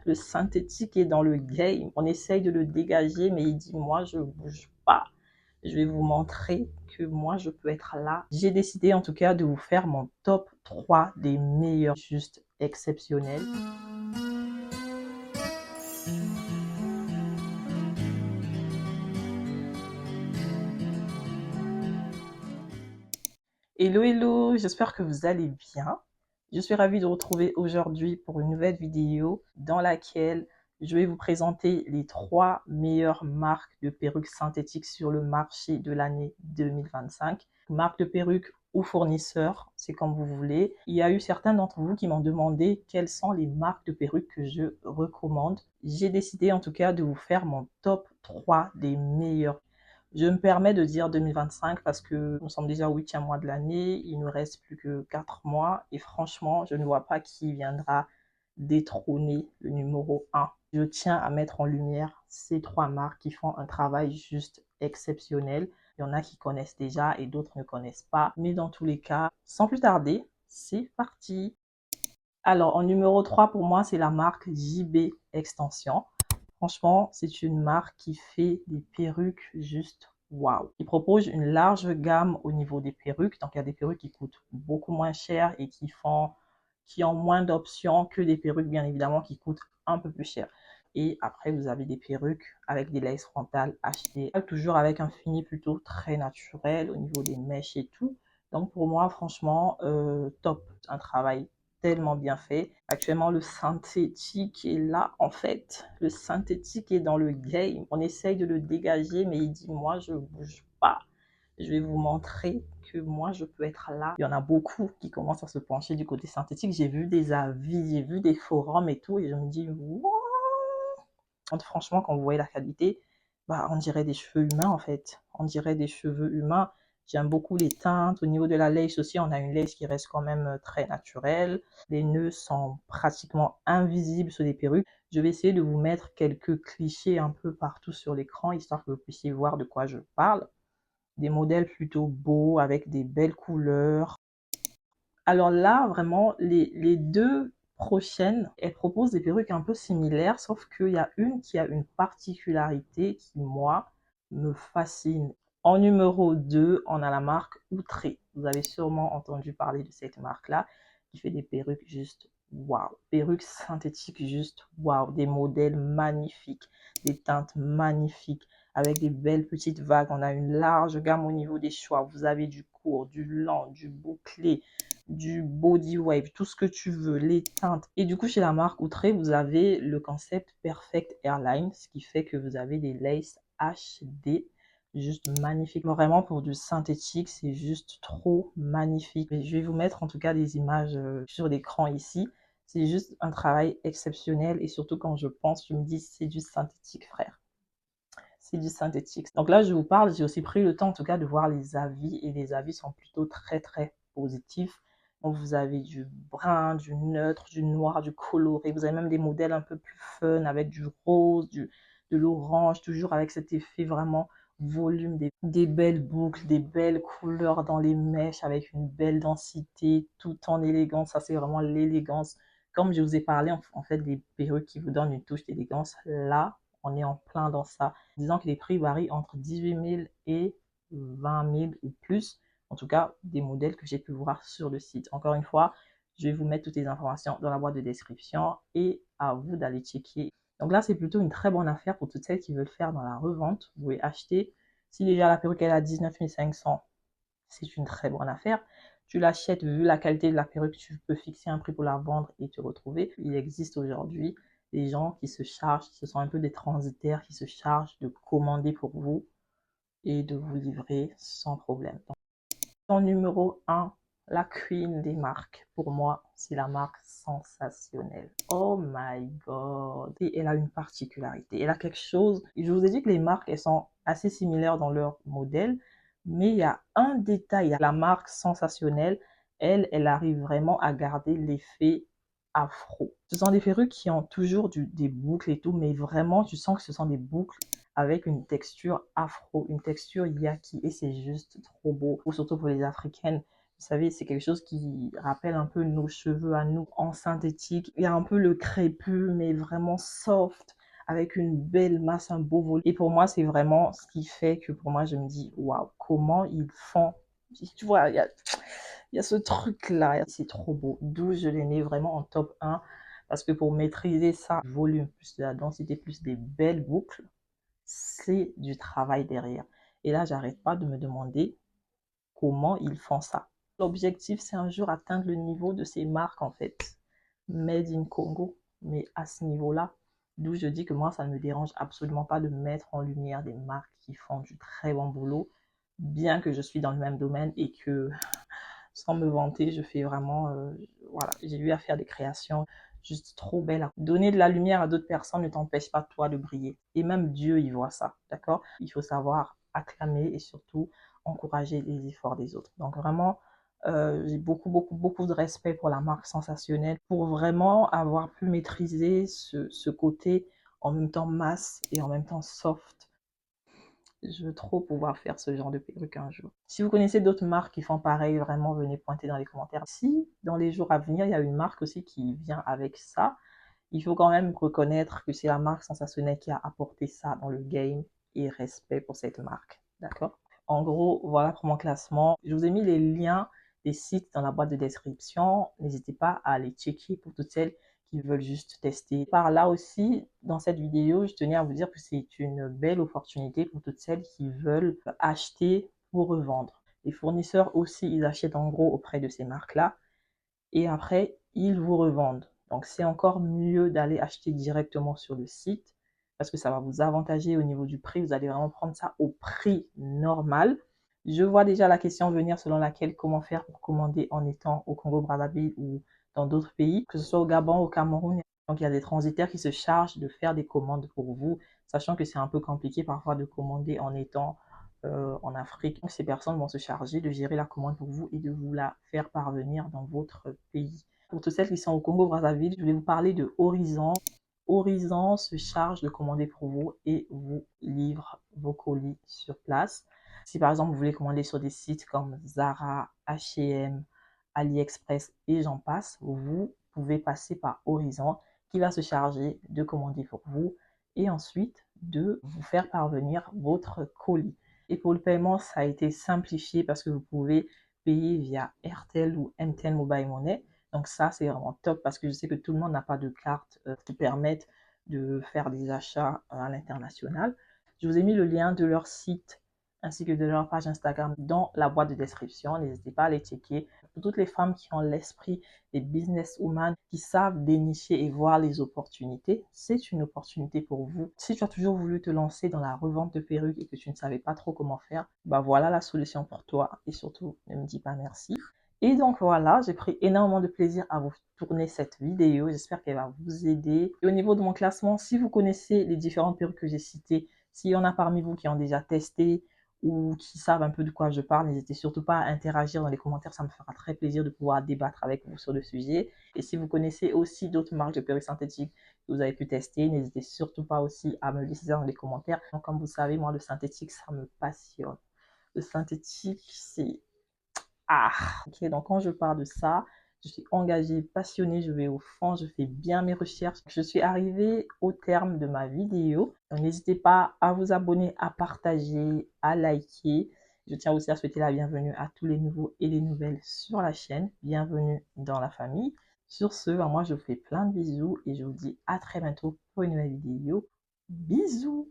Le synthétique est dans le game. On essaye de le dégager, mais il dit, moi, je bouge pas. Je vais vous montrer que moi, je peux être là. J'ai décidé en tout cas de vous faire mon top 3 des meilleurs, juste exceptionnels. Hello, hello, j'espère que vous allez bien. Je suis ravie de vous retrouver aujourd'hui pour une nouvelle vidéo dans laquelle je vais vous présenter les 3 meilleures marques de perruques synthétiques sur le marché de l'année 2025. Marques de perruques ou fournisseurs, c'est comme vous voulez. Il y a eu certains d'entre vous qui m'ont demandé quelles sont les marques de perruques que je recommande. J'ai décidé en tout cas de vous faire mon top 3 des meilleurs. Je me permets de dire 2025 parce que nous sommes déjà au 8e mois de l'année, il nous reste plus que 4 mois et franchement, je ne vois pas qui viendra détrôner le numéro 1. Je tiens à mettre en lumière ces 3 marques qui font un travail juste exceptionnel. Il y en a qui connaissent déjà et d'autres ne connaissent pas. Mais dans tous les cas, sans plus tarder, c'est parti. Alors, en numéro 3 pour moi, c'est la marque JB Extension. Franchement, c'est une marque qui fait des perruques juste waouh. Ils proposent une large gamme au niveau des perruques. Donc, il y a des perruques qui coûtent beaucoup moins cher et qui ont moins d'options que des perruques, bien évidemment, qui coûtent un peu plus cher. Et après, vous avez des perruques avec des laces frontales achetées, toujours avec un fini plutôt très naturel au niveau des mèches et tout. Donc, pour moi, franchement, top. Un travail tellement bien fait. Actuellement, le synthétique est là, en fait. Le synthétique est dans le game. On essaye de le dégager, mais il dit, moi, je bouge pas. Je vais vous montrer que moi, je peux être là. Il y en a beaucoup qui commencent à se pencher du côté synthétique. J'ai vu des avis, j'ai vu des forums et tout, et je me dis, wow. Franchement, quand vous voyez la qualité, bah, on dirait des cheveux humains, en fait. On dirait des cheveux humains. J'aime beaucoup les teintes. Au niveau de la lace aussi, on a une lace qui reste quand même très naturelle. Les nœuds sont pratiquement invisibles sur les perruques. Je vais essayer de vous mettre quelques clichés un peu partout sur l'écran, histoire que vous puissiez voir de quoi je parle. Des modèles plutôt beaux, avec des belles couleurs. Alors là, vraiment, les deux prochaines, elles proposent des perruques un peu similaires, sauf qu'il y a une qui a une particularité qui, moi, me fascine. En numéro 2, on a la marque Outré. Vous avez sûrement entendu parler de cette marque-là, qui fait des perruques juste waouh. Perruques synthétiques juste waouh. Des modèles magnifiques, des teintes magnifiques, avec des belles petites vagues. On a une large gamme au niveau des choix. Vous avez du court, du lent, du bouclé, du body wave, tout ce que tu veux, les teintes. Et du coup, chez la marque Outré, vous avez le concept Perfect Airline, ce qui fait que vous avez des laces HD, juste magnifique. Vraiment, pour du synthétique, c'est juste trop magnifique. Et je vais vous mettre en tout cas des images sur l'écran ici. C'est juste un travail exceptionnel et surtout quand je pense, je me dis c'est du synthétique, frère. C'est du synthétique. Donc là, je vous parle, j'ai aussi pris le temps en tout cas de voir les avis et les avis sont plutôt très très positifs. Donc vous avez du brun, du neutre, du noir, du coloré. Vous avez même des modèles un peu plus fun avec du rose, de l'orange, toujours avec cet effet vraiment volume, des belles boucles, des belles couleurs dans les mèches avec une belle densité, tout en élégance. Ça, c'est vraiment l'élégance. Comme je vous ai parlé, en fait, des perruques qui vous donnent une touche d'élégance. Là, on est en plein dans ça. Disons que les prix varient entre 18 000 et 20 000 ou plus. En tout cas, des modèles que j'ai pu voir sur le site. Encore une fois, je vais vous mettre toutes les informations dans la boîte de description et à vous d'aller checker. Donc là, c'est plutôt une très bonne affaire pour toutes celles qui veulent faire dans la revente. Vous pouvez acheter. Si déjà la perruque est à 19 500, c'est une très bonne affaire. Tu l'achètes, vu la qualité de la perruque, tu peux fixer un prix pour la vendre et te retrouver. Il existe aujourd'hui des gens qui se chargent, ce sont un peu des transitaires qui se chargent de commander pour vous et de vous livrer sans problème. En numéro 1, la queen des marques, pour moi, c'est la marque Sensationnelle. Oh my god! Et elle a une particularité. Elle a quelque chose. Je vous ai dit que les marques, elles sont assez similaires dans leur modèle, mais il y a un détail. La marque Sensationnelle, elle arrive vraiment à garder l'effet afro. Ce sont des perruques qui ont toujours des boucles et tout, mais vraiment, tu sens que ce sont des boucles avec une texture afro, une texture yaki, et c'est juste trop beau. Ou surtout pour les africaines, Vous savez, c'est quelque chose qui rappelle un peu nos cheveux à nous en synthétique. Il y a un peu le crépus, mais vraiment soft, avec une belle masse, un beau volume. Et pour moi, c'est vraiment ce qui fait que pour moi, je me dis, waouh, comment ils font. Tu vois, il y a ce truc-là, c'est trop beau. D'où je l'ai mis vraiment en top 1. Parce que pour maîtriser ça, volume, plus de la densité, plus des belles boucles, c'est du travail derrière. Et là, j'arrête pas de me demander comment ils font ça. L'objectif, c'est un jour atteindre le niveau de ces marques, en fait, made in Congo. Mais à ce niveau-là, d'où je dis que moi, ça ne me dérange absolument pas de mettre en lumière des marques qui font du très bon boulot, bien que je suis dans le même domaine et que, sans me vanter, je fais vraiment, voilà, j'ai eu à faire des créations juste trop belles. Donner de la lumière à d'autres personnes ne t'empêche pas, toi, de briller. Et même Dieu, il voit ça, d'accord? Il faut savoir acclamer et surtout encourager les efforts des autres. Donc vraiment, j'ai beaucoup de respect pour la marque Sensationnelle, pour vraiment avoir pu maîtriser ce côté en même temps masse et en même temps soft. Je veux trop pouvoir faire ce genre de perruque un jour. Si vous connaissez d'autres marques qui font pareil, vraiment venez pointer dans les commentaires. Si dans les jours à venir, il y a une marque aussi qui vient avec ça, il faut quand même reconnaître que c'est la marque Sensationnelle qui a apporté ça dans le game et respect pour cette marque. D'accord? En gros, voilà pour mon classement. Je vous ai mis les liens des sites dans la boîte de description. N'hésitez pas à les checker pour toutes celles qui veulent juste tester. Par là aussi, dans cette vidéo, je tenais à vous dire que c'est une belle opportunité pour toutes celles qui veulent acheter pour revendre. Les fournisseurs aussi, ils achètent en gros auprès de ces marques-là et après, ils vous revendent. Donc, c'est encore mieux d'aller acheter directement sur le site parce que ça va vous avantager au niveau du prix. Vous allez vraiment prendre ça au prix normal. Je vois déjà la question venir selon laquelle comment faire pour commander en étant au Congo-Brazzaville ou dans d'autres pays, que ce soit au Gabon, au Cameroun. Donc, il y a des transitaires qui se chargent de faire des commandes pour vous, sachant que c'est un peu compliqué parfois de commander en étant en Afrique. Donc, ces personnes vont se charger de gérer la commande pour vous et de vous la faire parvenir dans votre pays. Pour toutes celles qui sont au Congo-Brazzaville, je voulais vous parler de Horizon. Horizon se charge de commander pour vous et vous livre vos colis sur place. Si par exemple vous voulez commander sur des sites comme Zara, H&M, AliExpress et j'en passe, vous pouvez passer par Horizon qui va se charger de commander pour vous et ensuite de vous faire parvenir votre colis. Et pour le paiement, ça a été simplifié parce que vous pouvez payer via Airtel ou MTN Mobile Money. Donc ça, c'est vraiment top parce que je sais que tout le monde n'a pas de carte qui permettent de faire des achats à l'international. Je vous ai mis le lien de leur site ainsi que de leur page Instagram dans la boîte de description. N'hésitez pas à les checker. Pour toutes les femmes qui ont l'esprit des businesswomen, qui savent dénicher et voir les opportunités, c'est une opportunité pour vous. Si tu as toujours voulu te lancer dans la revente de perruques et que tu ne savais pas trop comment faire, bah voilà la solution pour toi. Et surtout, ne me dis pas merci. Et donc voilà, j'ai pris énormément de plaisir à vous tourner cette vidéo. J'espère qu'elle va vous aider. Et au niveau de mon classement, si vous connaissez les différentes perruques que j'ai citées, s'il y en a parmi vous qui ont déjà testé ou qui savent un peu de quoi je parle, n'hésitez surtout pas à interagir dans les commentaires. Ça me fera très plaisir de pouvoir débattre avec vous sur le sujet. Et si vous connaissez aussi d'autres marques de perruques synthétiques que vous avez pu tester, n'hésitez surtout pas aussi à me laisser ça dans les commentaires. Donc, comme vous savez, moi, le synthétique, ça me passionne. Le synthétique, c'est ok, donc quand je parle de ça, je suis engagée, passionnée, je vais au fond, je fais bien mes recherches. Je suis arrivée au terme de ma vidéo. N'hésitez pas à vous abonner, à partager, à liker. Je tiens aussi à souhaiter la bienvenue à tous les nouveaux et les nouvelles sur la chaîne. Bienvenue dans la famille. Sur ce, moi je vous fais plein de bisous et je vous dis à très bientôt pour une nouvelle vidéo. Bisous!